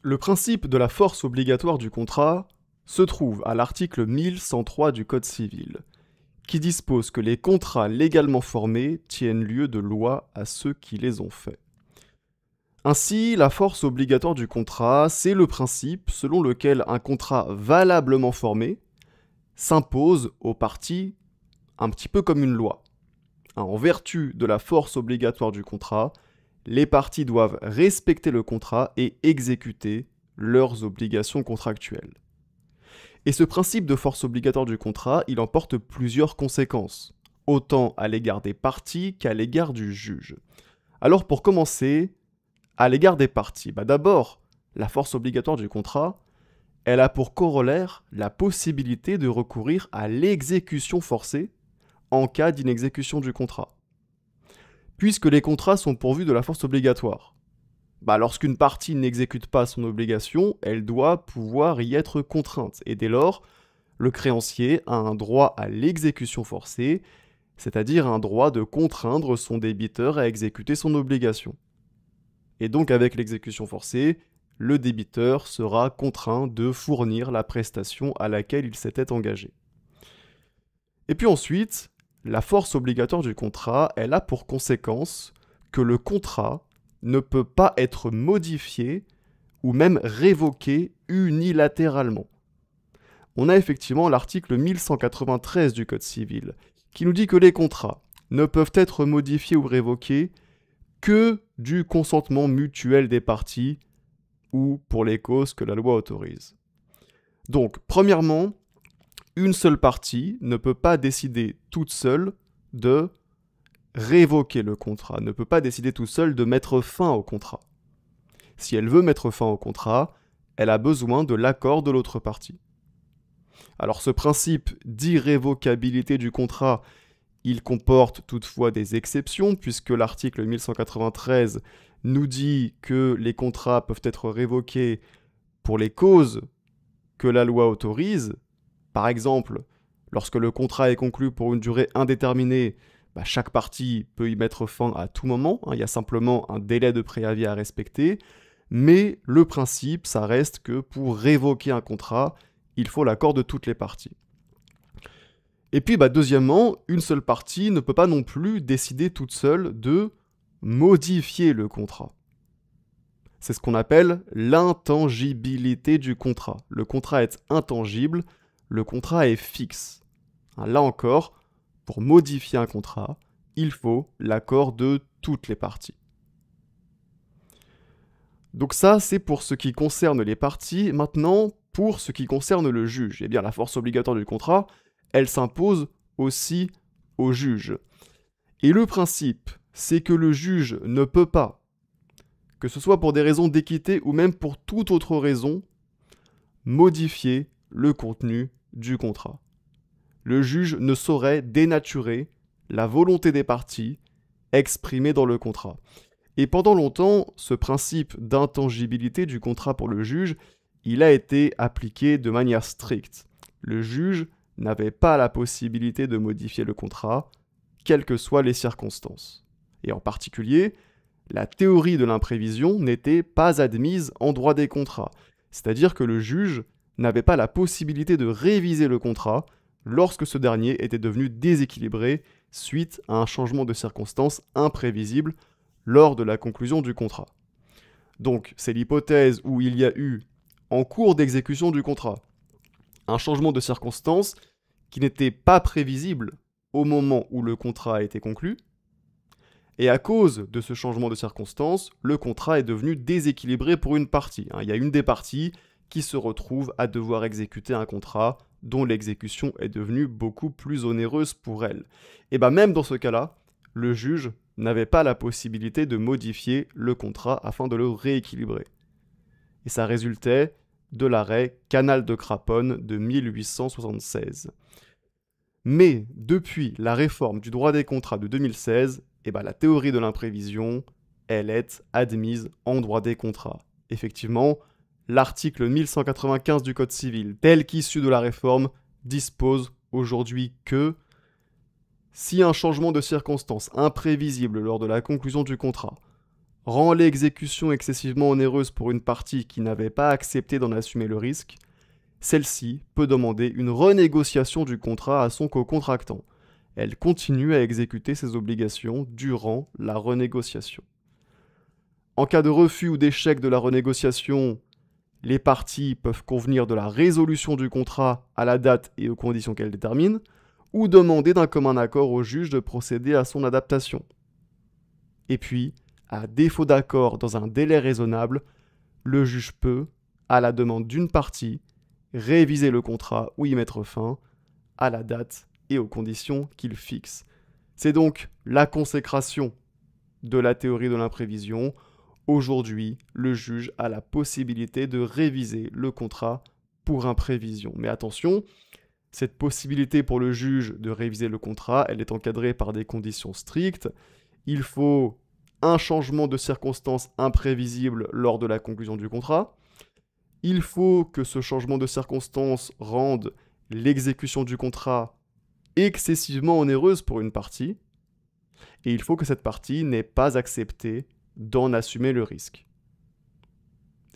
Le principe de la force obligatoire du contrat se trouve à l'article 1103 du Code civil, qui dispose que les contrats légalement formés tiennent lieu de loi à ceux qui les ont faits. Ainsi, la force obligatoire du contrat, c'est le principe selon lequel un contrat valablement formé s'impose aux parties un petit peu comme une loi. En vertu de la force obligatoire du contrat, les parties doivent respecter le contrat et exécuter leurs obligations contractuelles. Et ce principe de force obligatoire du contrat, il emporte plusieurs conséquences, autant à l'égard des parties qu'à l'égard du juge. Alors pour commencer, à l'égard des parties, d'abord, la force obligatoire du contrat, elle a pour corollaire la possibilité de recourir à l'exécution forcée en cas d'inexécution du contrat. Puisque les contrats sont pourvus de la force obligatoire, lorsqu'une partie n'exécute pas son obligation, elle doit pouvoir y être contrainte. Et dès lors, le créancier a un droit à l'exécution forcée, c'est-à-dire un droit de contraindre son débiteur à exécuter son obligation. Et donc avec l'exécution forcée, le débiteur sera contraint de fournir la prestation à laquelle il s'était engagé. Et puis ensuite, la force obligatoire du contrat, elle a pour conséquence que le contrat ne peut pas être modifié ou même révoqué unilatéralement. On a effectivement l'article 1193 du Code civil qui nous dit que les contrats ne peuvent être modifiés ou révoqués que du consentement mutuel des parties ou pour les causes que la loi autorise. Donc, premièrement, une seule partie ne peut pas décider toute seule de révoquer le contrat, ne peut pas décider toute seule de mettre fin au contrat. Si elle veut mettre fin au contrat, elle a besoin de l'accord de l'autre partie. Alors ce principe d'irrévocabilité du contrat, il comporte toutefois des exceptions, puisque l'article 1193 nous dit que les contrats peuvent être révoqués pour les causes que la loi autorise. Par exemple, lorsque le contrat est conclu pour une durée indéterminée, chaque partie peut y mettre fin à tout moment, il y a simplement un délai de préavis à respecter, mais le principe, ça reste que pour révoquer un contrat, il faut l'accord de toutes les parties. Et puis, deuxièmement, une seule partie ne peut pas non plus décider toute seule de modifier le contrat. C'est ce qu'on appelle l'intangibilité du contrat. Le contrat est intangible, le contrat est fixe. Là encore, pour modifier un contrat, il faut l'accord de toutes les parties. Donc ça, c'est pour ce qui concerne les parties. Maintenant, pour ce qui concerne le juge, eh bien la force obligatoire du contrat, elle s'impose aussi au juge. Et le principe, c'est que le juge ne peut pas, que ce soit pour des raisons d'équité ou même pour toute autre raison, modifier le contenu du contrat. Le juge ne saurait dénaturer la volonté des parties exprimée dans le contrat. Et pendant longtemps, ce principe d'intangibilité du contrat pour le juge, il a été appliqué de manière stricte. Le juge n'avait pas la possibilité de modifier le contrat, quelles que soient les circonstances. Et en particulier, la théorie de l'imprévision n'était pas admise en droit des contrats. C'est-à-dire que le juge n'avait pas la possibilité de réviser le contrat lorsque ce dernier était devenu déséquilibré suite à un changement de circonstances imprévisible lors de la conclusion du contrat. Donc, c'est l'hypothèse où il y a eu, en cours d'exécution du contrat, un changement de circonstances qui n'était pas prévisible au moment où le contrat a été conclu, et à cause de ce changement de circonstances, le contrat est devenu déséquilibré pour une partie. Il y a une des parties qui se retrouve à devoir exécuter un contrat dont l'exécution est devenue beaucoup plus onéreuse pour elle. Et même dans ce cas-là, le juge n'avait pas la possibilité de modifier le contrat afin de le rééquilibrer. Et ça résultait de l'arrêt Canal de Craponne de 1876. Mais depuis la réforme du droit des contrats de 2016, la théorie de l'imprévision, elle est admise en droit des contrats. Effectivement, l'article 1195 du Code civil, tel qu'issu de la réforme, dispose aujourd'hui que si un changement de circonstance imprévisible lors de la conclusion du contrat rend l'exécution excessivement onéreuse pour une partie qui n'avait pas accepté d'en assumer le risque, celle-ci peut demander une renégociation du contrat à son co-contractant. Elle continue à exécuter ses obligations durant la renégociation. En cas de refus ou d'échec de la renégociation, les parties peuvent convenir de la résolution du contrat à la date et aux conditions qu'elle détermine, ou demander d'un commun accord au juge de procéder à son adaptation. Et puis, à défaut d'accord dans un délai raisonnable, le juge peut, à la demande d'une partie, réviser le contrat ou y mettre fin à la date et aux conditions qu'il fixe. C'est donc la consécration de la théorie de l'imprévision. Aujourd'hui, le juge a la possibilité de réviser le contrat pour imprévision. Mais attention, cette possibilité pour le juge de réviser le contrat, elle est encadrée par des conditions strictes. Il faut un changement de circonstances imprévisible lors de la conclusion du contrat. Il faut que ce changement de circonstances rende l'exécution du contrat excessivement onéreuse pour une partie. Et il faut que cette partie n'ait pas accepté d'en assumer le risque.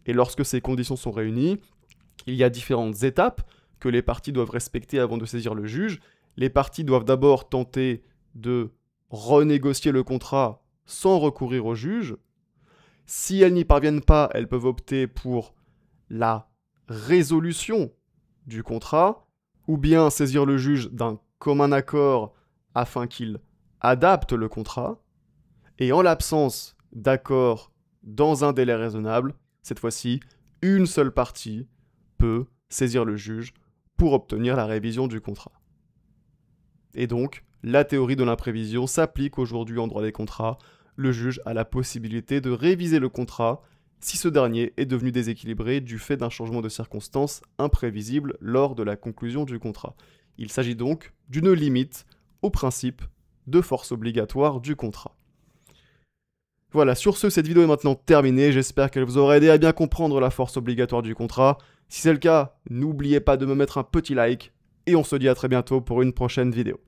Et lorsque ces conditions sont réunies, il y a différentes étapes que les parties doivent respecter avant de saisir le juge. Les parties doivent d'abord tenter de renégocier le contrat sans recourir au juge. Si elles n'y parviennent pas, elles peuvent opter pour la résolution du contrat ou bien saisir le juge d'un commun accord afin qu'il adapte le contrat. Et en l'absence d'accord dans un délai raisonnable, cette fois-ci, une seule partie peut saisir le juge pour obtenir la révision du contrat. Et donc, la théorie de l'imprévision s'applique aujourd'hui en droit des contrats. Le juge a la possibilité de réviser le contrat si ce dernier est devenu déséquilibré du fait d'un changement de circonstances imprévisible lors de la conclusion du contrat. Il s'agit donc d'une limite au principe de force obligatoire du contrat. Voilà, sur ce, cette vidéo est maintenant terminée. J'espère qu'elle vous aura aidé à bien comprendre la force obligatoire du contrat. Si c'est le cas, n'oubliez pas de me mettre un petit like et on se dit à très bientôt pour une prochaine vidéo.